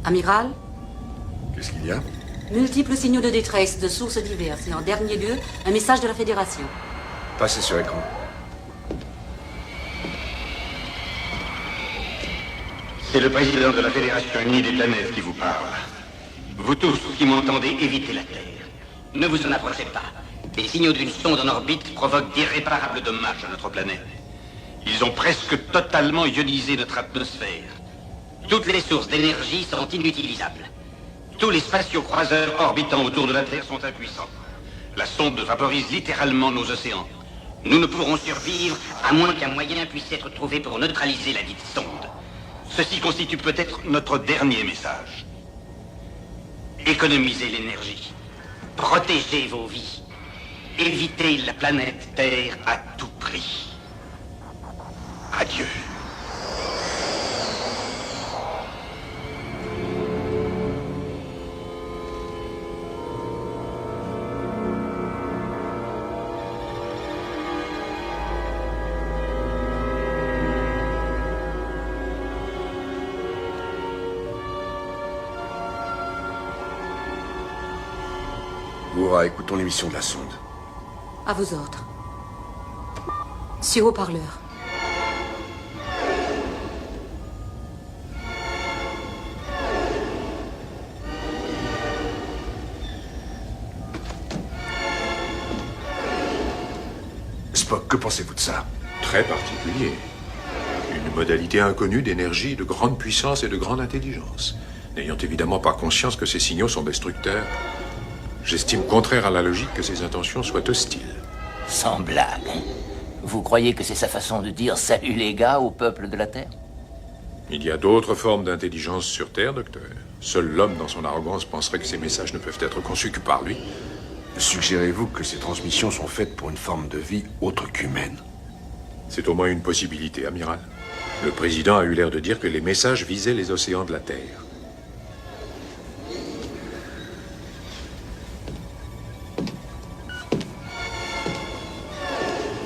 Amiral, Qu'est-ce qu'il y a? multiples signaux de détresse de sources diverses et en dernier lieu, un message de la Fédération. Passez sur écran. C'est le président de la Fédération Unie des Planètes qui vous parle. Vous tous qui m'entendez, évitez la Terre. Ne vous en approchez pas. Les signaux d'une sonde en orbite provoquent d'irréparables dommages à notre planète. Ils ont presque totalement ionisé notre atmosphère. Toutes les sources d'énergie sont inutilisables. Tous les spatiocroiseurs orbitant autour de la Terre sont impuissants. La sonde vaporise littéralement nos océans. Nous ne pourrons survivre à moins qu'un moyen puisse être trouvé pour neutraliser la dite sonde. Ceci constitue peut-être notre dernier message. Économisez l'énergie. Protégez vos vies. Évitez la planète Terre à tout prix. Adieu. Uhura, écoutons l'émission de la sonde. À vos ordres. Sur haut-parleur. Spock, que pensez-vous de ça? Très particulier. Une modalité inconnue d'énergie de grande puissance et de grande intelligence. N'ayant évidemment pas conscience que ces signaux sont destructeurs, j'estime contraire à la logique que ses intentions soient hostiles. Sans blague. Vous croyez que c'est sa façon de dire « Salut les gars » au peuple de la Terre? Il y a d'autres formes d'intelligence sur Terre, docteur. Seul l'homme, dans son arrogance, penserait que ces messages ne peuvent être conçus que par lui. Suggérez-vous que ces transmissions sont faites pour une forme de vie autre qu'humaine? C'est au moins une possibilité, amiral. Le président a eu l'air de dire que les messages visaient les océans de la Terre.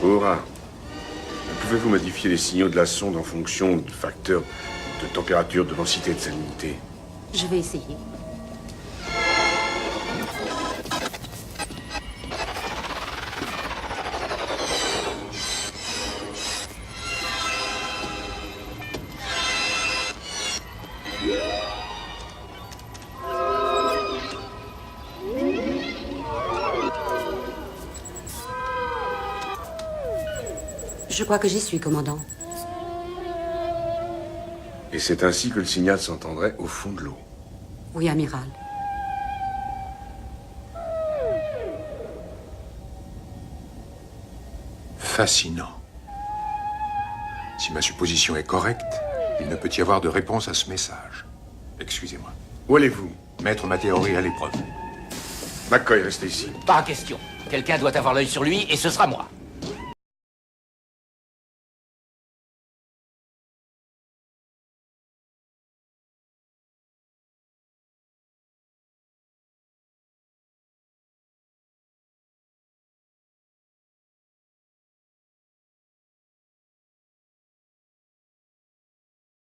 Uhura, pouvez-vous modifier les signaux de la sonde en fonction du facteur de température, de densité et de salinité? Je vais essayer. Je crois que j'y suis, commandant. Et c'est ainsi que le signal s'entendrait au fond de l'eau. Oui, amiral. Fascinant. Si ma supposition est correcte, il ne peut y avoir de réponse à ce message. Excusez-moi. Où allez-vous? Mettre ma théorie à l'épreuve. McCoy, restez ici. Pas question. Quelqu'un doit avoir l'œil sur lui et ce sera moi.